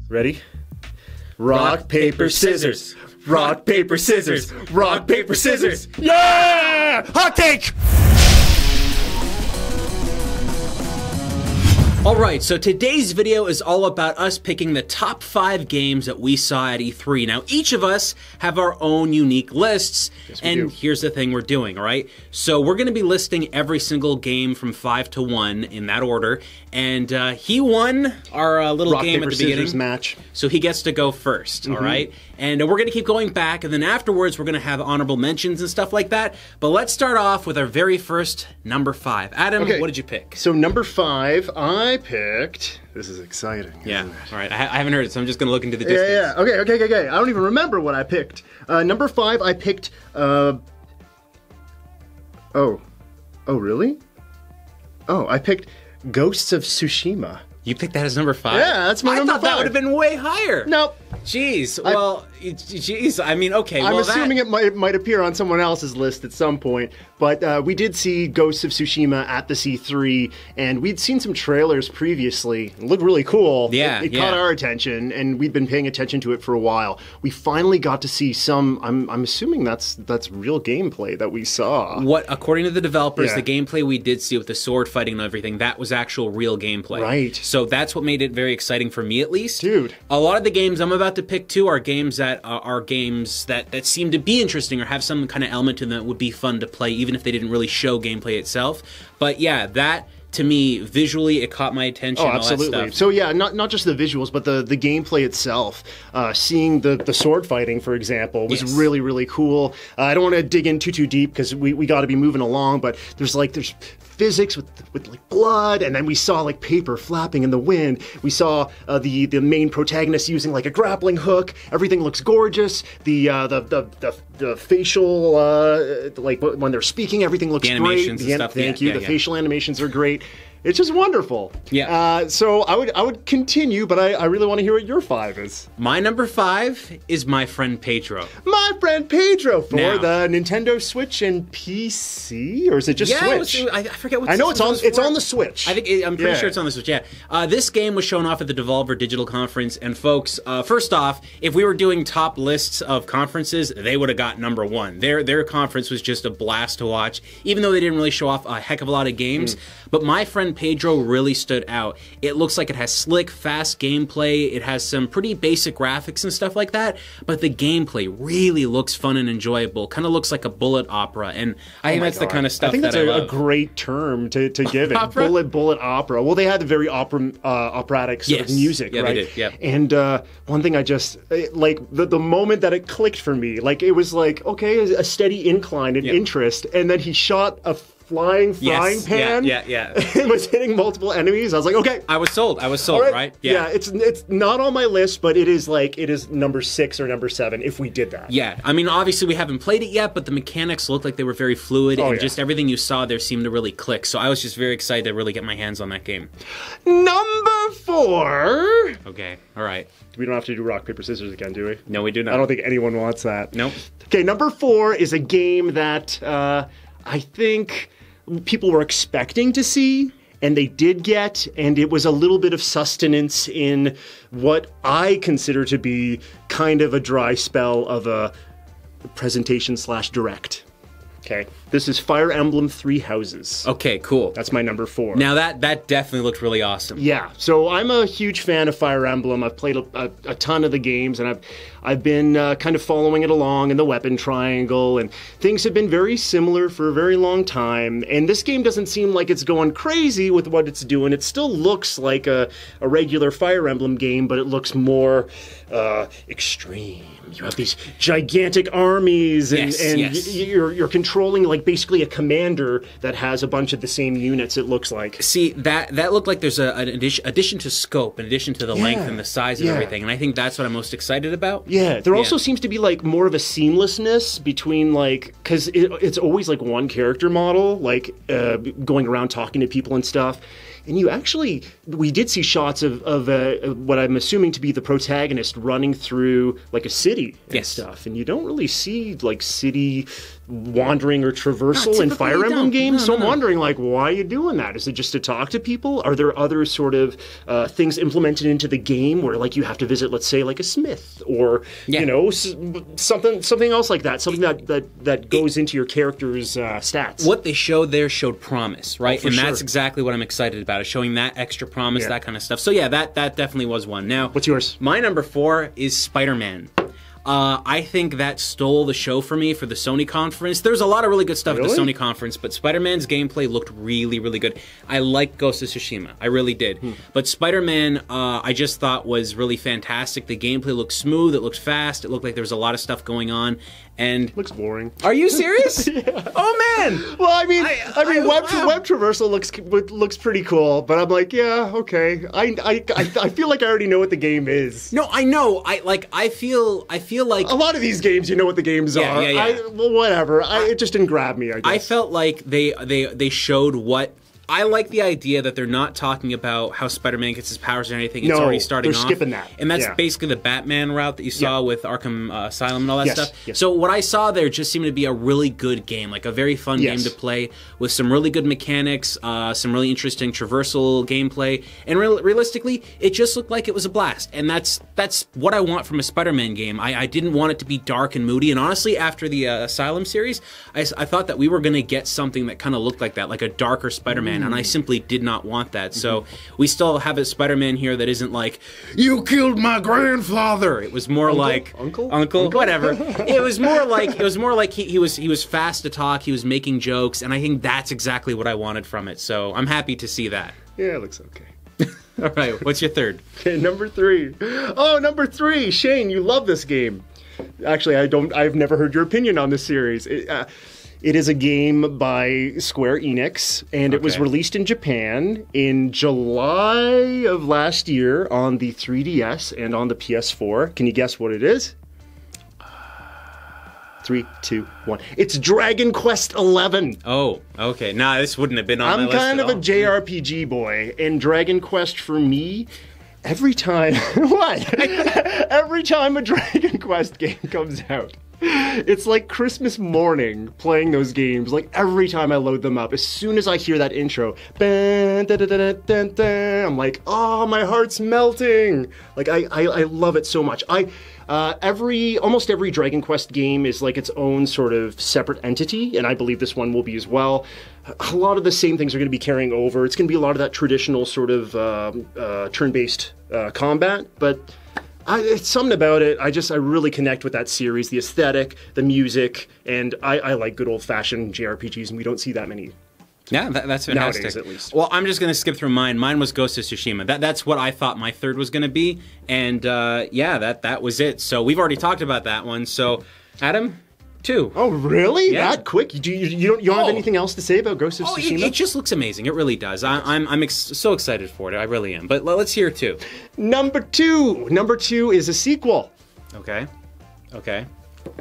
Ready? Rock, paper, scissors. Rock, paper, scissors. Rock, paper, scissors. Yeah! Hot take! Alright, so today's video is all about us picking the top 5 games that we saw at E3. Now, each of us have our own unique lists, and here's the thing we're doing, alright? So we're going to be listing every single game from 5 to 1 in that order, and he won our little Rock, game paper, at the beginning. scissors match. So he gets to go first, alright? And we're going to keep going back, and then afterwards we're going to have honorable mentions and stuff like that. But let's start off with our very first number 5. Adam, what did you pick? So number 5, I picked... This is exciting, Yeah, isn't it? alright. I haven't heard it, so I'm just going to look into the distance. Yeah. Okay. I don't even remember what I picked. Number 5, I picked... Oh, really? Oh, I picked Ghosts of Tsushima. You picked that as number 5? Yeah, that's my number 5. I thought that would have been way higher. Nope. Jeez. Well, I mean, okay. I'm well, assuming it might appear on someone else's list at some point, but we did see Ghosts of Tsushima at the C3, and we'd seen some trailers previously. It looked really cool. Yeah, it caught our attention, and we'd been paying attention to it for a while. We finally got to see some. I'm assuming that's real gameplay that we saw. What, according to the developers, the gameplay we did see with the sword fighting and everything, that was actual real gameplay. Right. So that's what made it very exciting for me, at least. Dude. A lot of the games I'm about to pick too are games that that seem to be interesting or have some kind of element to them that would be fun to play, even if they didn't really show gameplay itself. But yeah, that to me visually it caught my attention. Oh, absolutely. All that stuff. So yeah, not just the visuals, but the gameplay itself. Seeing the sword fighting, for example, was really cool. I don't want to dig in too deep because we got to be moving along. But there's physics with like blood, and then we saw like paper flapping in the wind. We saw the main protagonist using like a grappling hook. Everything looks gorgeous. The facial like when they're speaking, everything looks great. Thank you. The facial animations are great. It's just wonderful. Yeah. So I would continue, but I really want to hear what your 5 is. My number 5 is My Friend Pedro. My Friend Pedro for the Nintendo Switch and PC, or is it just Switch? I forget what. I know it's on the Switch. I'm pretty sure it's on the Switch. Yeah. This game was shown off at the Devolver Digital Conference, and folks, first off, if we were doing top lists of conferences, they would have got number 1. Their conference was just a blast to watch, even though they didn't really show off a heck of a lot of games. But My Friend Pedro really stood out. It looks like it has slick, fast gameplay. It has some pretty basic graphics and stuff like that, but the gameplay really looks fun and enjoyable. Kind of looks like a bullet opera, and I think that's the kind of stuff that I love. I think that's a great term to give it. Bullet opera. Well, they had the very operatic sort of music, right? They did, yeah. And one thing I just, like, the moment that it clicked for me, like, it was like, okay, a steady incline in interest, and then he shot a flying frying pan. Yeah. It was hitting multiple enemies. I was like, okay. I was sold, right? Yeah. It's not on my list, but it is number 6 or number 7 if we did that. Yeah. I mean, obviously we haven't played it yet, but the mechanics looked like they were very fluid, and just everything you saw there seemed to really click. So I was just very excited to really get my hands on that game. Number 4. Okay. All right. We don't have to do rock, paper, scissors again, do we? No, we do not. I don't think anyone wants that. Nope. Okay, number 4 is a game that I think people were expecting to see, and they did get, and it was a little bit of sustenance in what I consider to be kind of a dry spell of a presentation / direct. Okay, this is Fire Emblem 3 Houses. Okay, cool. That's my number 4. Now that definitely looked really awesome. Yeah, so I'm a huge fan of Fire Emblem. I've played a ton of the games, and I've been kind of following it along in the weapon triangle, and things have been very similar for a very long time. And this game doesn't seem like it's going crazy with what it's doing. It still looks like a regular Fire Emblem game, but it looks more extreme. You have these gigantic armies, and you're controlling like basically a commander that has a bunch of the same units. It looks like. See, that looked like there's an addition to scope, in addition to the length and the size and everything, and I think that's what I'm most excited about. Yeah, there also seems to be like more of a seamlessness between like, because it's always like one character model, like going around talking to people and stuff. and we did see shots of what I'm assuming to be the protagonist running through like a city and stuff, and you don't really see like city wandering or traversal in Fire Emblem games. So I'm wondering, like, why are you doing that? Is it just to talk to people? Are there other sort of things implemented into the game where, like, you have to visit, let's say, like a smith or you know, something else like that, something that goes into your character's stats? What they showed there showed promise, right? And that's exactly what I'm excited about, is showing that extra promise, that kind of stuff. So yeah, that definitely was one. Now, what's yours? My number 4 is Spider-Man. I think that stole the show for me for the Sony conference. There's a lot of really good stuff at the Sony conference, but Spider-Man's gameplay looked really, really good. I like Ghost of Tsushima. I really did. But Spider-Man, I just thought was really fantastic. The gameplay looked smooth. It looked fast. It looked like there was a lot of stuff going on. And looks boring. Are you serious? Oh man! Well, I mean, web traversal looks pretty cool, but I'm like, yeah, okay. I feel like I already know what the game is. No, I know. I feel like a lot of these games, you know what the games are. Yeah. Well, whatever. It just didn't grab me, I guess. I felt like they showed what. I like the idea that they're not talking about how Spider-Man gets his powers or anything. It's already starting off. They're skipping that. And that's basically the Batman route that you saw with Arkham Asylum and all that stuff. Yes. So what I saw there just seemed to be a really good game, like a very fun game to play with some really good mechanics, some really interesting traversal gameplay, and realistically, it just looked like it was a blast. And that's what I want from a Spider-Man game. I didn't want it to be dark and moody, and honestly, after the Asylum series, I thought that we were going to get something that kind of looked like that, like a darker Spider-Man. And I simply did not want that. So we still have a Spider-Man here that isn't like, you killed my grandfather. It was more like Uncle, whatever. It was more like he was fast to talk. He was making jokes, and I think that's exactly what I wanted from it. So I'm happy to see that. Yeah, it looks okay. All right, what's your third? Okay, number 3. Oh, number 3. Shane, you love this game. Actually, I've never heard your opinion on this series. It is a game by Square Enix, and it was released in Japan in July of last year on the 3DS and on the PS4. Can you guess what it is? 3, 2, 1. It's Dragon Quest XI. Oh, okay. Nah, this wouldn't have been on my list I'm kind of a JRPG boy, and Dragon Quest for me, every time... What? Every time a Dragon Quest game comes out, it's like Christmas morning playing those games. Like every time I load them up, as soon as I hear that intro, I'm like, oh, my heart's melting. Like I love it so much. Almost every Dragon Quest game is like its own sort of separate entity, and I believe this one will be as well. A lot of the same things are going to be carrying over. It's going to be a lot of that traditional sort of turn-based combat, but it's something about it. I really connect with that series, the aesthetic, the music, and I like good old-fashioned JRPGs, and we don't see that many. Yeah, that's fantastic. Nowadays, at least. Well, I'm just going to skip through mine. Mine was Ghost of Tsushima. That's what I thought my third was going to be, and that was it. So we've already talked about that one. So, Adam, 2. Oh, really? Yeah. That quick? You don't have anything else to say about Ghost of Tsushima? It just looks amazing. It really does. I'm so excited for it. I really am. But let's hear 2. Number 2. Number 2 is a sequel. Okay.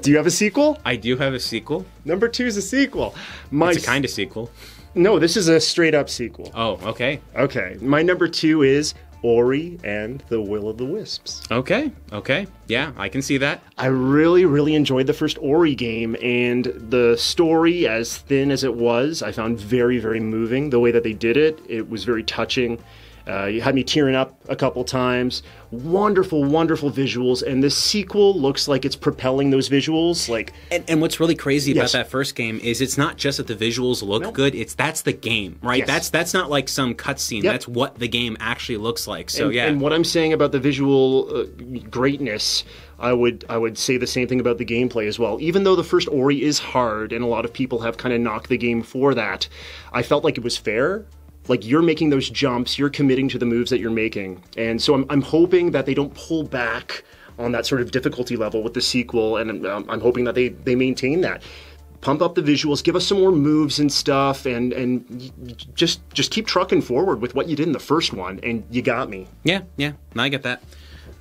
Do you have a sequel? I do have a sequel. Number 2 is a sequel. It's a kind of sequel. No, this is a straight-up sequel. Oh, okay. Okay. My number 2 is Ori and the Will of the Wisps. Okay. Yeah, I can see that. I really, really enjoyed the first Ori game, and the story, as thin as it was, I found very, very moving. The way that they did it, it was very touching. You had me tearing up a couple times. Wonderful, wonderful visuals, and this sequel looks like it's propelling those visuals. And what's really crazy about that first game is it's not just that the visuals look good; that's the game, right? Yes. That's not like some cutscene. Yep. That's what the game actually looks like. So and what I'm saying about the visual greatness, I would say the same thing about the gameplay as well. Even though the first Ori is hard, and a lot of people have kind of knocked the game for that, I felt like it was fair. Like, you're making those jumps, you're committing to the moves that you're making. And so I'm hoping that they don't pull back on that sort of difficulty level with the sequel, and I'm hoping that they maintain that. Pump up the visuals, give us some more moves and stuff, and just keep trucking forward with what you did in the first one, and you got me. Yeah, I get that.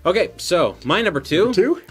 Okay, so my number 2. Number 2?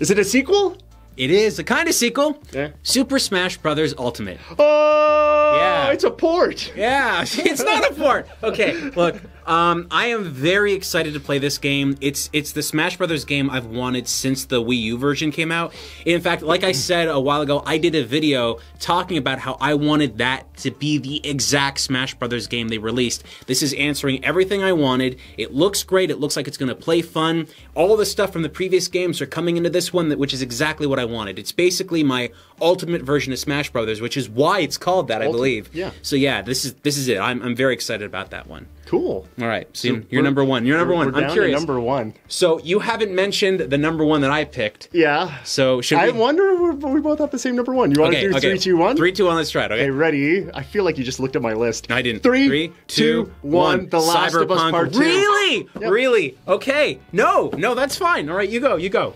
Is it a sequel? It is a kind of sequel. Yeah. Super Smash Brothers Ultimate. Oh, Yeah. it's a port. Yeah, it's not a port. Okay, look, I am very excited to play this game. It's the Smash Brothers game I've wanted since the Wii U version came out. In fact, like I said a while ago, I did a video talking about how I wanted that to be the exact Smash Brothers game they released. This is answering everything I wanted. It looks great. It looks like it's going to play fun. All the stuff from the previous games are coming into this one, which is exactly what I wanted. It's basically my ultimate version of Smash Brothers, which is why it's called that, I believe. Yeah. So yeah, this is it. I'm very excited about that one. Cool. All right, so you're number one. You're number one. We're I'm curious. Number one. So you haven't mentioned the number one that I picked. Yeah. So should we? I wonder if we both have the same number one. You want to do 3, 2, 1? 3, 2, 1. Let's try it. Okay. Okay, ready? I feel like you just looked at my list. No, I didn't. 3, 2, 1. The Last of Us Cyberpunk. Part 2. Really? Yep. Really? Okay. No, that's fine. All right, you go. Okay,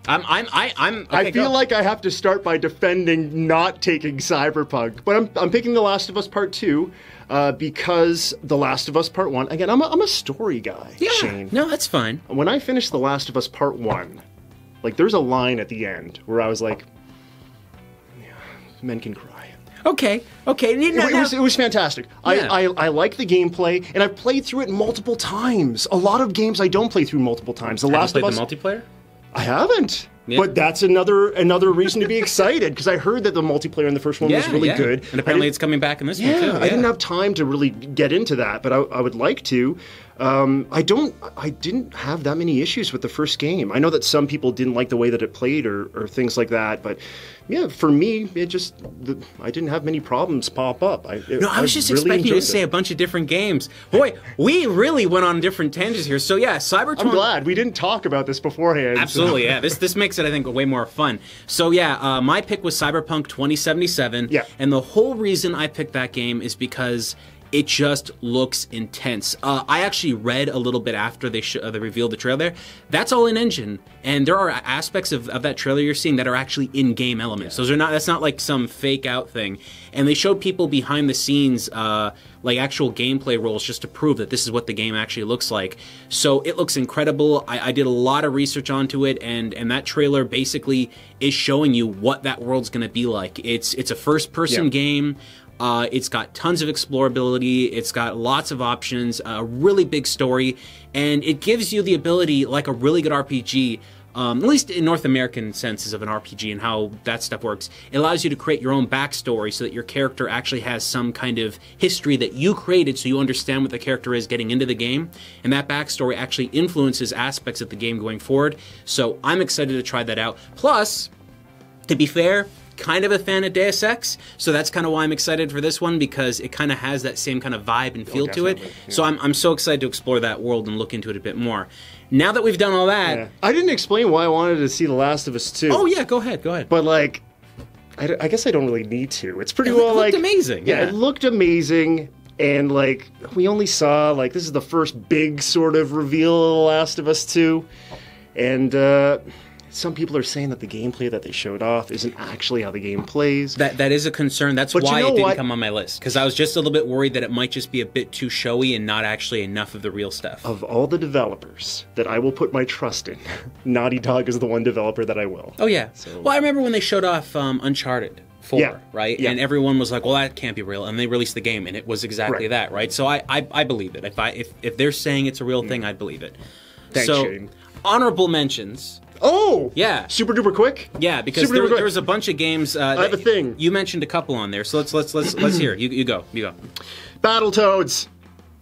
I feel like I have to start by defending not taking Cyberpunk, but I'm picking The Last of Us Part 2 because The Last of Us Part 1. Again, I'm a story guy. Yeah. Shane. No, that's fine. When I finished The Last of Us Part 1, like there's a line at the end where I was like, yeah, men can cry. Okay. It was fantastic. Yeah. I like the gameplay, and I've played through it multiple times. A lot of games I don't play through multiple times. The Last of Us. Have you played the multiplayer? I haven't. Yeah. But that's another reason to be excited, because I heard that the multiplayer in the first one was really good. And apparently it's coming back in this one too. Yeah. I didn't have time to really get into that, but I would like to. I didn't have that many issues with the first game. I know that some people didn't like the way that it played or things like that, but yeah, for me, I didn't have many problems pop up. I was just expecting you to say a bunch of different games. Boy, we really went on different tangents here. So yeah, Cyberpunk. I'm glad we didn't talk about this beforehand. Absolutely, yeah. This makes it, I think, way more fun. So yeah, my pick was Cyberpunk 2077. Yeah. And the whole reason I picked that game is because it just looks intense. I actually read a little bit after they revealed the trailer. That's all in engine, and there are aspects of that trailer you're seeing that are actually in-game elements. Yeah. That's not like some fake out thing. And they showed people behind the scenes, like actual gameplay roles, just to prove that this is what the game actually looks like. So it looks incredible. I did a lot of research onto it, and that trailer basically is showing you what that world's going to be like. It's a first-person game. It's got tons of explorability, it's got lots of options, a really big story, and it gives you the ability, like a really good RPG, at least in North American senses of an RPG and how that stuff works, it allows you to create your own backstory so that your character actually has some kind of history that you created so you understand what the character is getting into the game, and that backstory actually influences aspects of the game going forward. So I'm excited to try that out. Plus, to be fair, kind of a fan of Deus Ex, so that's kind of why I'm excited for this one, because it kind of has that same kind of vibe and feel to it. Yeah. So I'm so excited to explore that world and look into it a bit more. Now that we've done all that... I didn't explain why I wanted to see The Last of Us 2. Oh yeah, go ahead. But like, I guess I don't really need to. It's pretty it looked amazing. Yeah, it looked amazing, and like, we only saw, like, this is the first big sort of reveal of The Last of Us 2, and some people are saying that the gameplay that they showed off isn't actually how the game plays. That is a concern. That's why it didn't come on my list. Because I was just a little bit worried that it might just be a bit too showy and not actually enough of the real stuff. Of all the developers that I will put my trust in, Naughty Dog is the one developer that I will. Oh yeah. So. Well, I remember when they showed off Uncharted 4, right? Yeah. And everyone was like, well, that can't be real. And they released the game, and it was exactly that, right? So I believe it. If they're saying it's a real thing, I believe it. Thanks, Shane. Honorable mentions. Oh! Yeah. Super duper quick? Yeah, because there was a bunch of games. I have a thing. You mentioned a couple on there, so let's hear. You go. Battletoads.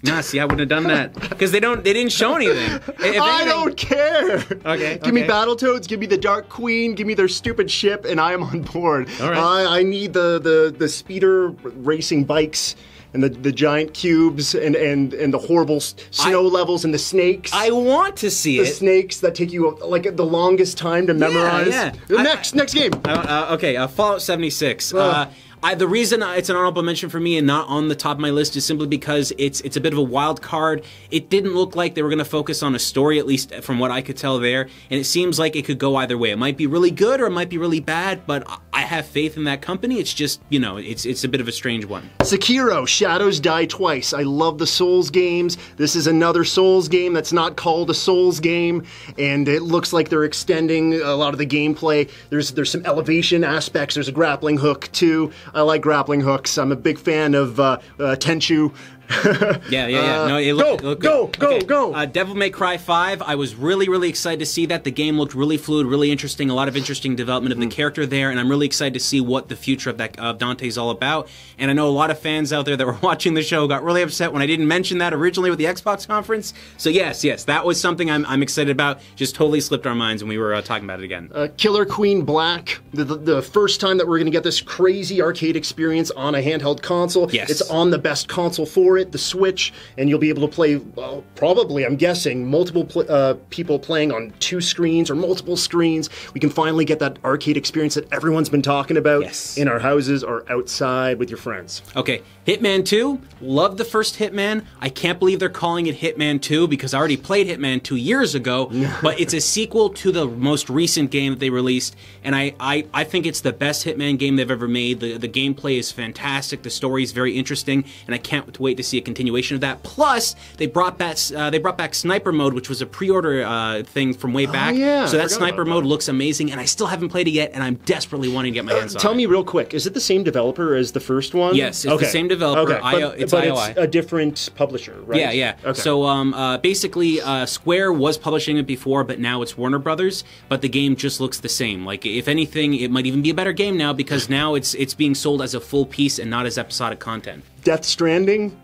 Nah, see, I wouldn't have done that because they didn't show anything. I don't care. Okay. Give me Battletoads. Give me the Dark Queen. Give me their stupid ship, and I am on board. All right. I need the speeder racing bikes. And the giant cubes and the horrible snow levels and the snakes. I want to see the snakes that take you like the longest time to memorize. Yeah. Next game. Okay, Fallout 76. The reason it's an honorable mention for me and not on the top of my list is simply because it's a bit of a wild card. It didn't look like they were going to focus on a story, at least from what I could tell there, and it seems like it could go either way. It might be really good or it might be really bad, but I have faith in that company. It's just, you know, it's a bit of a strange one. Sekiro, Shadows Die Twice. I love the Souls games. This is another Souls game that's not called a Souls game, and it looks like they're extending a lot of the gameplay. There's some elevation aspects. There's a grappling hook too. I like grappling hooks. I'm a big fan of Tenchu. Yeah. No, it looked go. Devil May Cry 5, I was really excited to see that. The game looked really fluid, really interesting, a lot of interesting development of the character there, and I'm really excited to see what the future of Dante's all about. And I know a lot of fans out there that were watching the show got really upset when I didn't mention that originally with the Xbox conference. So yes, that was something I'm excited about. Just totally slipped our minds when we were talking about it again. Killer Queen Black, the first time that we're going to get this crazy arcade experience on a handheld console. Yes. It's on the best console for it, the Switch, and you'll be able to play, probably, I'm guessing, multiple people playing on 2 screens or multiple screens. We can finally get that arcade experience that everyone's been talking about in our houses or outside with your friends. Okay, Hitman 2, love the first Hitman. I can't believe they're calling it Hitman 2 because I already played Hitman 2 years ago, but it's a sequel to the most recent game that they released, and I think it's the best Hitman game they've ever made. The gameplay is fantastic, the story is very interesting, and I can't wait to see a continuation of that. Plus, they brought back Sniper Mode, which was a pre-order thing from way back. So that Sniper Mode looks amazing, and I still haven't played it yet, and I'm desperately wanting to get my hands on it. Tell me real quick, is it the same developer as the first one? Yes, it's the same developer. It's IOI. It's a different publisher, right? Yeah. Okay. So basically, Square was publishing it before, but now it's Warner Brothers. But the game just looks the same. Like, if anything, it might even be a better game now because now it's being sold as a full piece and not as episodic content. Death Stranding?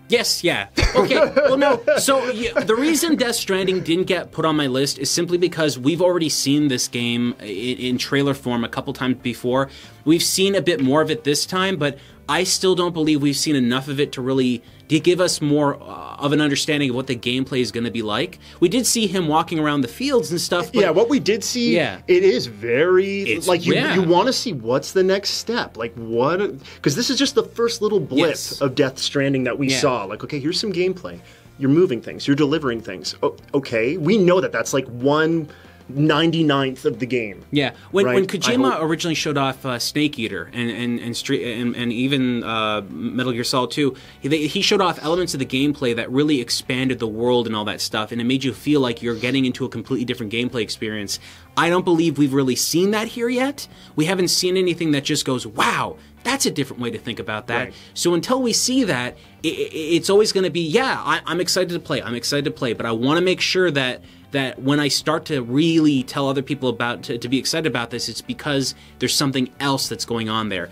Yes, yeah. Okay, well, no. So the reason Death Stranding didn't get put on my list is simply because we've already seen this game in trailer form a couple times before. We've seen a bit more of it this time, but I still don't believe we've seen enough of it to give us more of an understanding of what the gameplay is going to be like. We did see him walking around the fields and stuff. But, yeah, what we did see, it is very, you want to see what's the next step. Like, what, because this is just the first little blip of Death Stranding that we saw. Like, okay, here's some gameplay. You're moving things. You're delivering things. Oh, okay, we know that that's like 1/99th of the game. Yeah, when Kojima originally showed off Snake Eater and even Metal Gear Solid 2, he showed off elements of the gameplay that really expanded the world and all that stuff, and it made you feel like you're getting into a completely different gameplay experience. I don't believe we've really seen that here yet. We haven't seen anything that just goes, wow, that's a different way to think about that. Right. So until we see that, it's always going to be, I'm excited to play. I'm excited to play, but I want to make sure that when I start to really tell other people about to be excited about this, it's because there's something else that's going on there.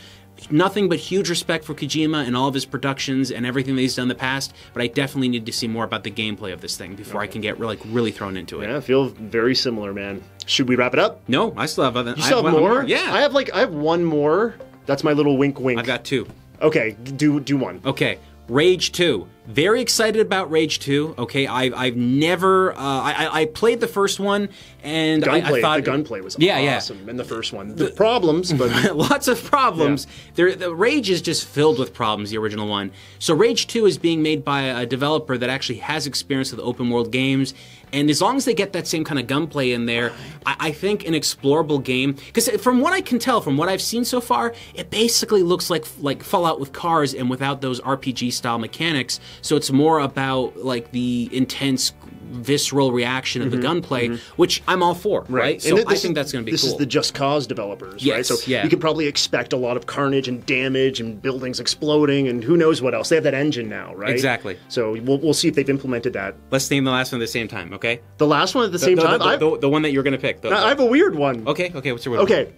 Nothing but huge respect for Kojima and all of his productions and everything that he's done in the past, but I definitely need to see more about the gameplay of this thing before I can get really thrown into it. Yeah, I feel very similar, man. Should we wrap it up? No, I still have other. You still have more? Yeah. I have one more. That's my little wink. I've got 2. Okay, do one. Okay. Rage 2. Very excited about Rage 2. Okay, I've never I played the first one and I thought the gunplay was awesome in the first one. The problems, but lots of problems. Yeah. The Rage is just filled with problems, the original one. So Rage 2 is being made by a developer that actually has experience with open world games. And as long as they get that same kind of gunplay in there, I think an explorable game. Because from what I can tell, from what I've seen so far, it basically looks like Fallout with cars and without those RPG-style mechanics. So it's more about like the intense, visceral reaction of the gunplay, which I'm all for, right? So I think that's going to be cool. This is the Just Cause developers, right? So you can probably expect a lot of carnage and damage and buildings exploding and who knows what else. They have that engine now, right? Exactly. So we'll see if they've implemented that. Let's name the last one at the same time, okay? The last one at the same time? The one that you're going to pick. I have a weird one. Okay, what's your weird one? Okay.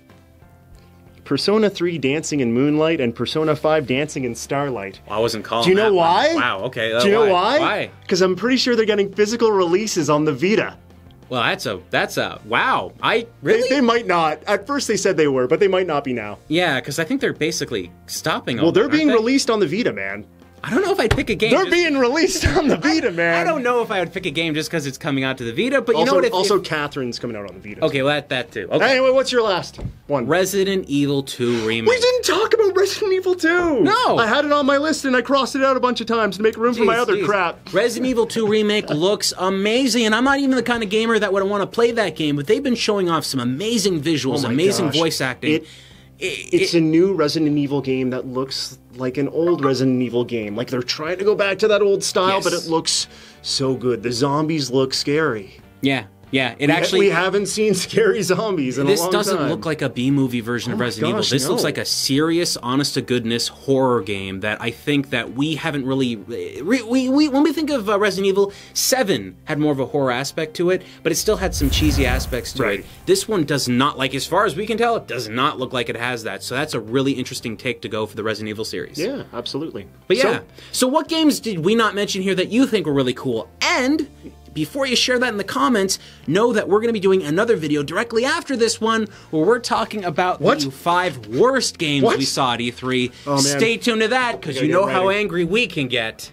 Persona 3 dancing in Moonlight and Persona 5 dancing in Starlight. Well, I wasn't calling. Do you know why? One. Wow, okay. Do you know why? Why? Because I'm pretty sure they're getting physical releases on the Vita. Well, that's a wow. They might not. At first they said they were, but they might not be now. Yeah, because I think they're basically stopping. Well, they're being released on the Vita, man. I don't know if I'd pick a game. They're being released on the Vita, man. I don't know if I would pick a game just because it's coming out to the Vita, but you know what? Also, Catherine's coming out on the Vita. Okay, well, that too. Okay. Anyway, what's your last one? Resident Evil 2 Remake. We didn't talk about Resident Evil 2! No! I had it on my list and I crossed it out a bunch of times to make room for my other crap. Resident Evil 2 Remake looks amazing, and I'm not even the kind of gamer that would want to play that game, but they've been showing off some amazing visuals, amazing voice acting. It's a new Resident Evil game that looks like an old Resident Evil game. Like they're trying to go back to that old style, but it looks so good. The zombies look scary. Yeah. Yeah, we haven't seen scary zombies in a long time. This doesn't look like a B-movie version of Resident Evil. This looks like a serious, honest-to-goodness horror game that I think that we haven't really... when we think of Resident Evil, 7 had more of a horror aspect to it, but it still had some cheesy aspects to it. This one does not, like as far as we can tell, it does not look like it has that. So that's a really interesting take to go for the Resident Evil series. Yeah, absolutely. But yeah, so what games did we not mention here that you think were really cool? And... before you share that in the comments, know that we're going to be doing another video directly after this one where we're talking about the 5 worst games we saw at E3. Stay tuned to that because you know how angry we can get.